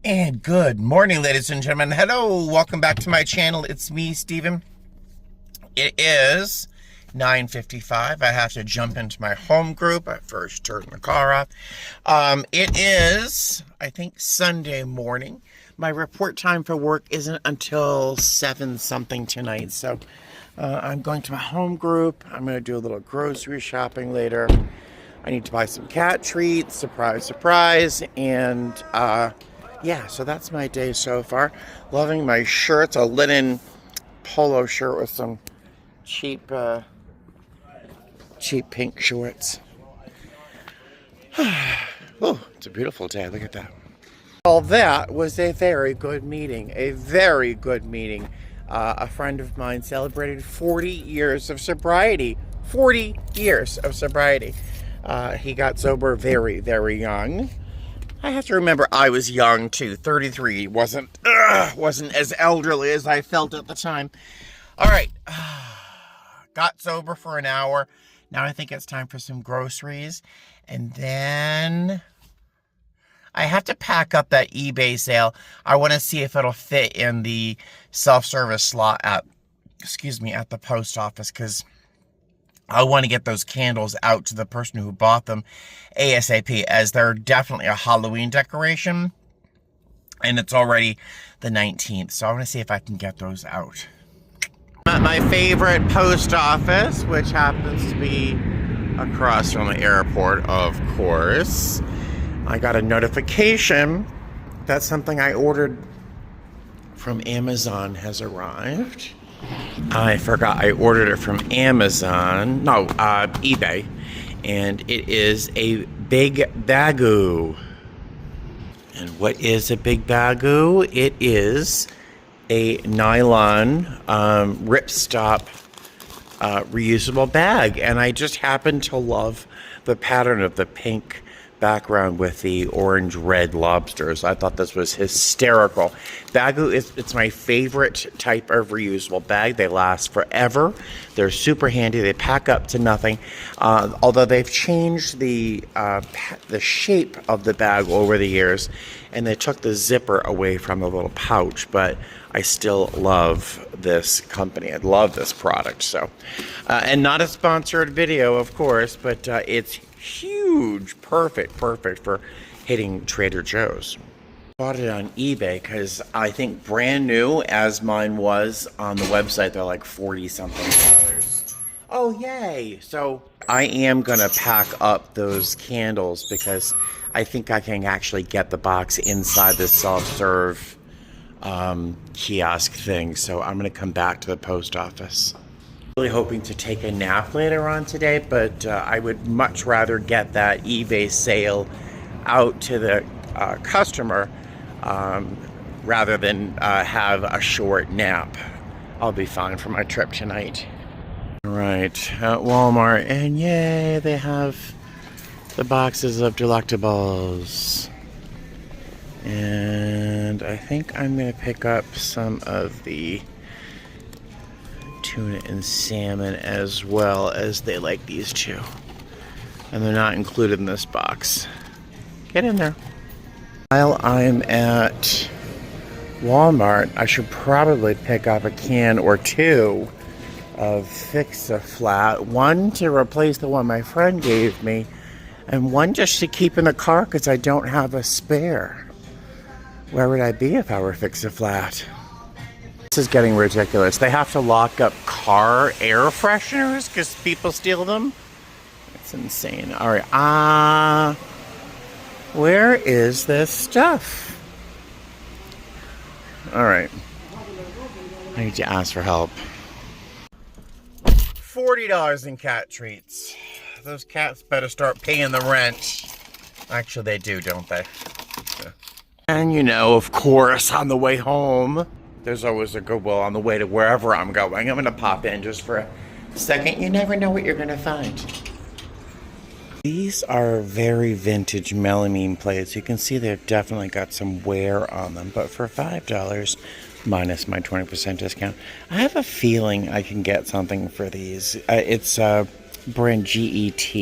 And good morning, ladies and gentlemen. Hello, welcome back to my channel. It's me, Steven. It is 9:55. I have to jump into my home group. I first turned the car off. It is, I think, Sunday morning. My report time for work isn't until 7 something tonight. So I'm going to my home group. I'm going to do a little grocery shopping later. I need to buy some cat treats. Surprise, surprise. And yeah, so that's my day so far. Loving my shirts, a linen polo shirt with some cheap pink shorts. Oh, it's a beautiful day. Look at that. Well, that was a very good meeting. A very good meeting. A friend of mine celebrated 40 years of sobriety. 40 years of sobriety. He got sober very, very young. I have to remember I was young too. 33 wasn't as elderly as I felt at the time. All right, got sober for an hour. Now I think it's time for some groceries, and then I have to pack up that eBay sale. I want to see if it'll fit in the self-service slot at the post office, because I want to get those candles out to the person who bought them ASAP, as they're definitely a Halloween decoration, and it's already the 19th, so I want to see if I can get those out. At my favorite post office, which happens to be across from the airport, of course. I got a notification that something I ordered from Amazon has arrived. I forgot I ordered it from Amazon, no, eBay, and it is a Big Bagoo. And what is a Big Bagoo? It is a nylon ripstop reusable bag, and I just happen to love the pattern of the pink background with the orange red lobsters. I thought this was hysterical. Bagoo it's my favorite type of reusable bag. They last forever. They're super handy. They pack up to nothing. Although they've changed the shape of the bag over the years, and they took the zipper away from the little pouch, but I still love this company. I love this product. So, and not a sponsored video, of course, but it's huge. Perfect for hitting Trader Joe's. Bought it on eBay because I think brand new, as mine was on the website, they're like 40 something dollars. Oh, yay. So I am gonna pack up those candles because I think I can actually get the box inside the self-serve kiosk thing. So I'm gonna come back to the post office. Really hoping to take a nap later on today, but I would much rather get that eBay sale out to the customer rather than have a short nap. I'll be fine for my trip tonight. All right, at Walmart, and yay, they have the boxes of Delectables. And I think I'm gonna pick up some of the tuna and salmon, as well as they like these two, and they're not included in this box. Get in there. While I'm at Walmart, I should probably pick up a can or two of Fix-A-Flat, one to replace the one my friend gave me, and one just to keep in the car because I don't have a spare. Where would I be if I were Fix-A-Flat? This is getting ridiculous. They have to lock up car air fresheners because people steal them. It's insane. All right. Where is this stuff? All right. I need to ask for help. $40 in cat treats. Those cats better start paying the rent. Actually, they do, don't they? And you know, of course, on the way home, there's always a Goodwill on the way to wherever I'm going. I'm going to pop in just for a second. You never know what you're going to find. These are very vintage melamine plates. You can see they've definitely got some wear on them. But for $5, minus my 20% discount, I have a feeling I can get something for these. It's brand GET.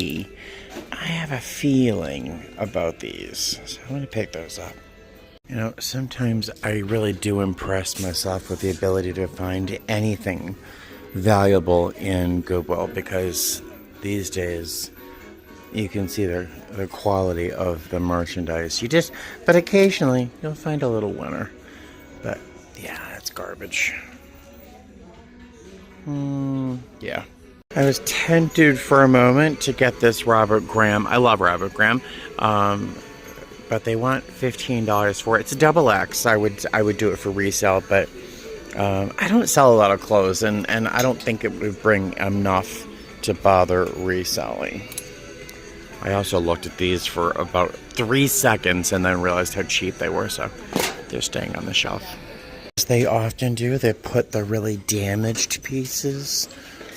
I have a feeling about these. So I'm going to pick those up. You know, sometimes I really do impress myself with the ability to find anything valuable in Goodwill, because these days you can see the quality of the merchandise. But occasionally you'll find a little winner. But yeah, it's garbage. Yeah. I was tempted for a moment to get this Robert Graham. I love Robert Graham. But they want $15 for it. It's a double X. I would do it for resale, but I don't sell a lot of clothes, and I don't think it would bring enough to bother reselling. I also looked at these for about 3 seconds and then realized how cheap they were, so they're staying on the shelf. As they often do, they put the really damaged pieces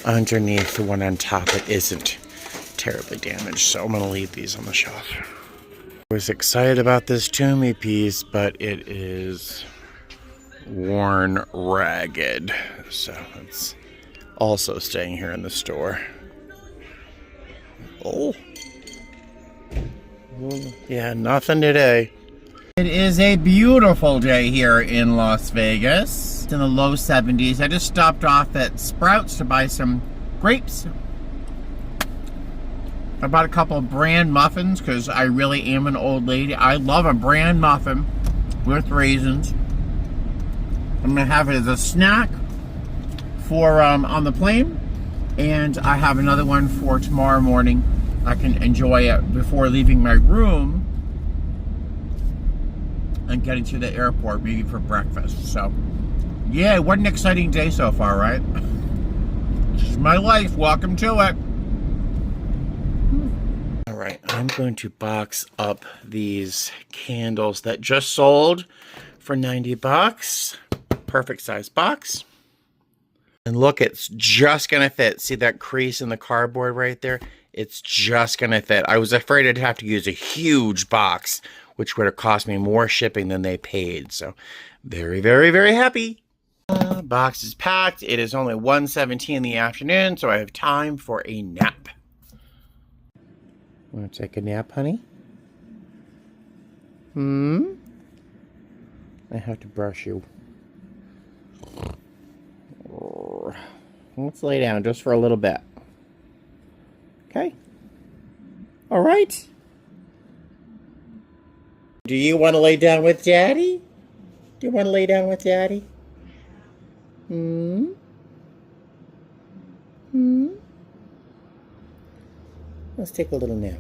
underneath the one on top that isn't terribly damaged, so I'm going to leave these on the shelf. I was excited about this Tumi piece, but it is worn ragged, so it's also staying here in the store. Oh. Yeah, nothing today. It is a beautiful day here in Las Vegas. It's in the low 70s. I just stopped off at Sprouts to buy some grapes. I bought a couple of bran muffins because I really am an old lady. I love a bran muffin with raisins. I'm going to have it as a snack for on the plane. And I have another one for tomorrow morning. I can enjoy it before leaving my room and getting to the airport, maybe for breakfast. So, yeah, what an exciting day so far, right? This is my life. Welcome to it. All right, I'm going to box up these candles that just sold for 90 bucks. Perfect size box. And look, it's just going to fit. See that crease in the cardboard right there? It's just going to fit. I was afraid I'd have to use a huge box, which would have cost me more shipping than they paid. So very, very, very happy. Box is packed. It is only 1:17 in the afternoon, so I have time for a nap. Want to take a nap, honey? I have to brush you. Let's lay down just for a little bit. Okay? All right. Do you want to lay down with Daddy? Do you want to lay down with Daddy? Let's take a little nap.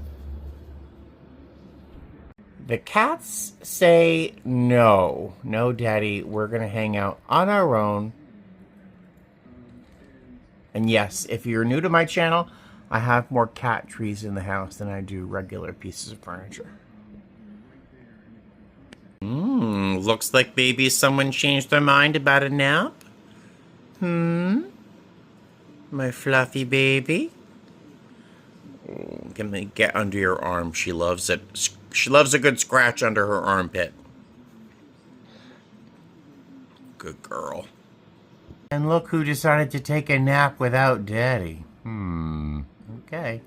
The cats say no. No, Daddy, we're going to hang out on our own. And yes, if you're new to my channel, I have more cat trees in the house than I do regular pieces of furniture. Looks like maybe someone changed their mind about a nap. My fluffy baby. Let me get under your arm. She loves it. She loves a good scratch under her armpit. Good girl. And look who decided to take a nap without Daddy. Okay.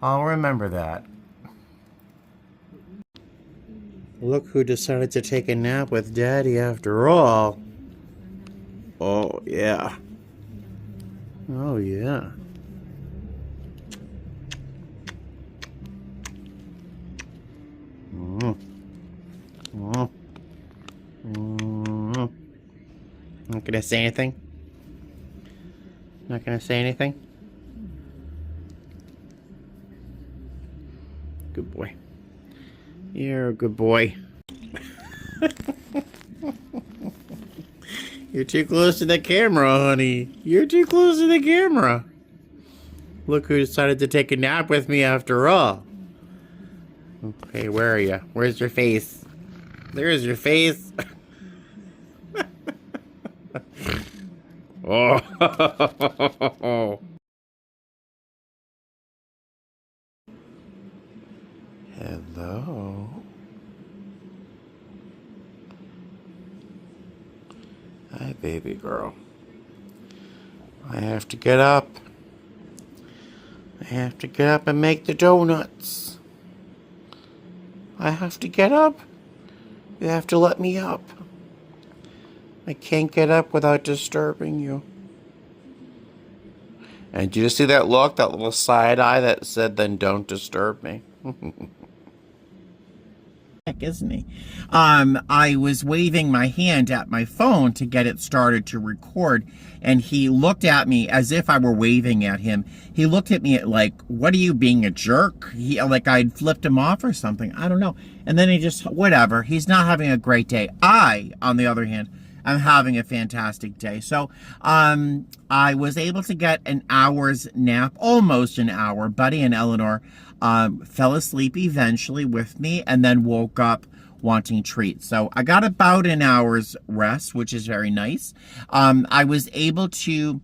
I'll remember that. Look who decided to take a nap with Daddy after all. Oh, yeah. Oh, yeah. Not gonna say anything? Not gonna say anything? Good boy. You're a good boy. You're too close to the camera, honey. You're too close to the camera. Look who decided to take a nap with me after all. Okay, where are you? Where's your face? There's your face. Oh. Hello. Hi, baby girl. I have to get up. I have to get up and make the donuts. I have to get up You have to let me up. I can't get up without disturbing you. And did you see that look, that little side eye that said, then don't disturb me? Heck, isn't he? I was waving my hand at my phone to get it started to record, and he looked at me as if I were waving at him. He looked at me like, what are you, being a jerk? Like I'd flipped him off or something. I don't know. And then he just, whatever. He's not having a great day. I, on the other hand, I'm having a fantastic day. So I was able to get an hour's nap, almost an hour. Buddy and Eleanor fell asleep eventually with me and then woke up wanting treats. So I got about an hour's rest, which is very nice. I was able to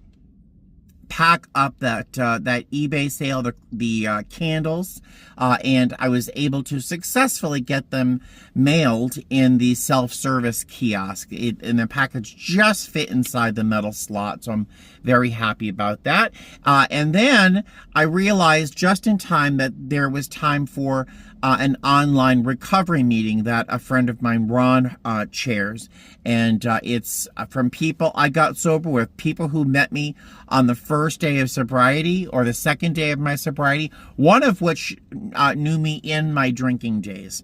pack up that eBay sale, the candles, and I was able to successfully get them mailed in the self-service kiosk. And the package just fit inside the metal slot, so I'm very happy about that. And then I realized just in time that there was time for an online recovery meeting that a friend of mine, Ron, chairs. And it's from people I got sober with, people who met me on the first day of sobriety or the second day of my sobriety, one of which knew me in my drinking days.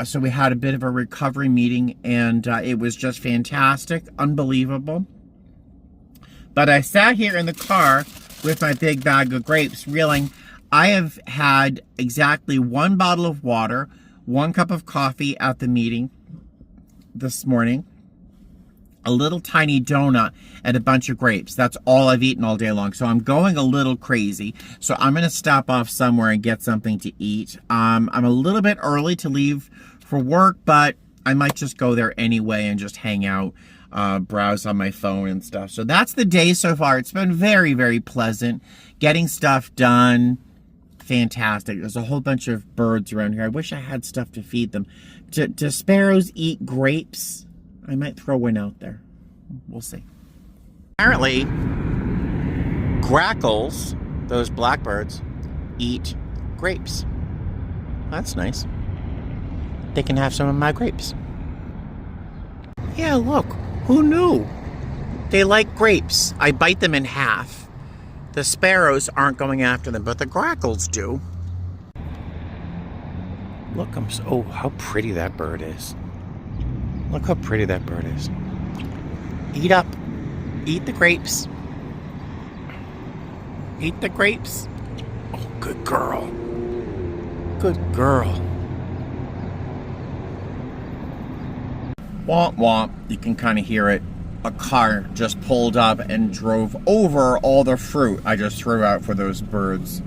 So we had a bit of a recovery meeting, and it was just fantastic, unbelievable. But I sat here in the car with my big bag of grapes, realizing I have had exactly 1 bottle of water, 1 cup of coffee at the meeting this morning, a little tiny donut, and a bunch of grapes. That's all I've eaten all day long. So I'm going a little crazy. So I'm going to stop off somewhere and get something to eat. I'm a little bit early to leave for work, but I might just go there anyway and just hang out, browse on my phone and stuff. So that's the day so far. It's been very, very pleasant. Getting stuff done. Fantastic. There's a whole bunch of birds around here. I wish I had stuff to feed them. Do sparrows eat grapes? I might throw one out there. We'll see. Apparently, grackles, those blackbirds, eat grapes. That's nice. They can have some of my grapes. Yeah, look. Who knew? They like grapes. I bite them in half. The sparrows aren't going after them, but the grackles do. Look, oh, how pretty that bird is. Look how pretty that bird is. Eat up. Eat the grapes. Eat the grapes. Oh, good girl. Good girl. Womp womp. You can kind of hear it. A car just pulled up and drove over all the fruit I just threw out for those birds.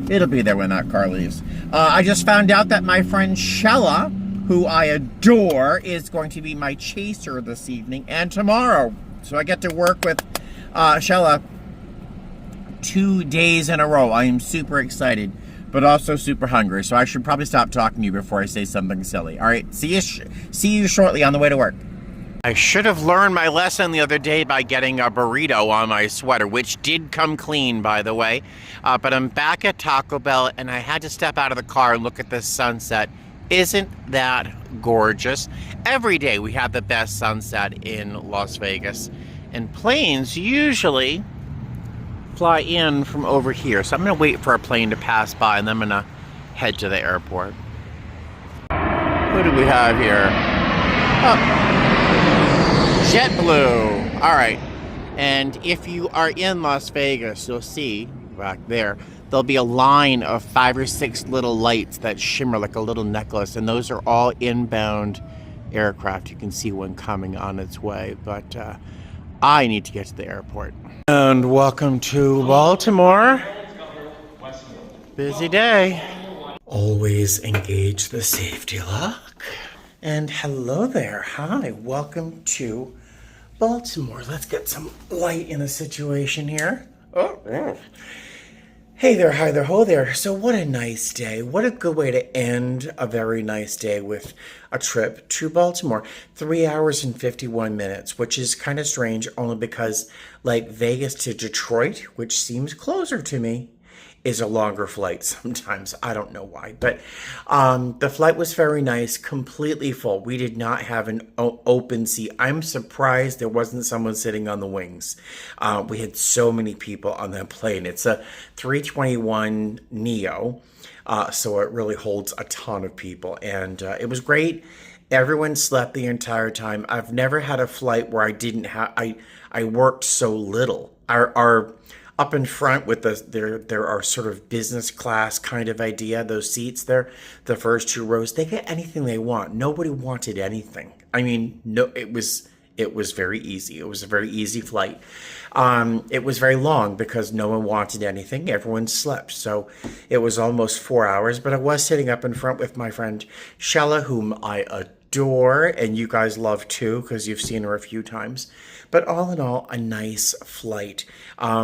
It'll be there when that car leaves. I just found out that my friend Shella, who I adore, is going to be my chaser this evening and tomorrow. So I get to work with Shella 2 days in a row. I am super excited, but also super hungry. So I should probably stop talking to you before I say something silly. All right, see you shortly on the way to work. I should have learned my lesson the other day by getting a burrito on my sweater, which did come clean, by the way. But I'm back at Taco Bell, and I had to step out of the car and look at this sunset. Isn't that gorgeous? Every day we have the best sunset in Las Vegas. And planes usually fly in from over here. So I'm going to wait for a plane to pass by, and then I'm going to head to the airport. Who do we have here? Oh. JetBlue. All right. And if you are in Las Vegas, you'll see back there, there'll be a line of 5 or 6 little lights that shimmer like a little necklace. And those are all inbound aircraft. You can see one coming on its way. But I need to get to the airport. And welcome to Baltimore. Busy day. Always engage the safety lock. And hello there. Hi. Welcome to Baltimore. Let's get some light in the situation here. Oh. Hey there, hi there, ho there. So what a nice day. What a good way to end a very nice day with a trip to Baltimore. 3 hours and 51 minutes, which is kind of strange only because like Vegas to Detroit, which seems closer to me, is a longer flight sometimes. I don't know why, but the flight was very nice, completely full. We did not have an open seat. I'm surprised there wasn't someone sitting on the wings. We had so many people on that plane. It's a 321 Neo, so it really holds a ton of people, and it was great. Everyone slept the entire time. I've never had a flight where I didn't have I worked so little. Our up in front with there are sort of business class kind of idea. Those seats there, the first two rows, they get anything they want. Nobody wanted anything. I mean, no, it was very easy. It was a very easy flight. It was very long because no one wanted anything. Everyone slept. So it was almost 4 hours, but I was sitting up in front with my friend Shella, whom I adore, and you guys love too, because you've seen her a few times. But all in all, a nice flight.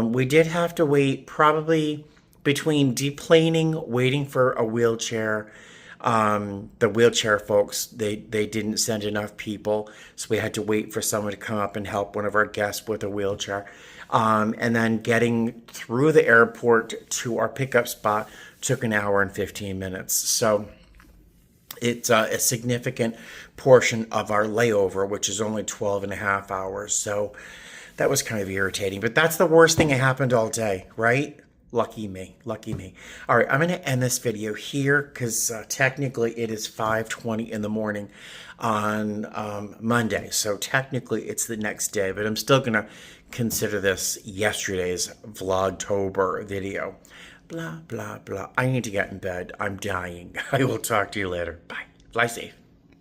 We did have to wait probably between deplaning, waiting for a wheelchair. The wheelchair folks, they didn't send enough people, so we had to wait for someone to come up and help one of our guests with a wheelchair. And then getting through the airport to our pickup spot took an hour and 15 minutes. So it's a significant portion of our layover, which is only 12 and a half hours. So that was kind of irritating, but that's the worst thing that happened all day, right? Lucky me, lucky me. All right, I'm going to end this video here because technically it is 5:20 in the morning on Monday. So technically it's the next day, but I'm still going to consider this yesterday's Vlogtober video. Blah, blah, blah. I need to get in bed. I'm dying. I will talk to you later. Bye. Fly safe.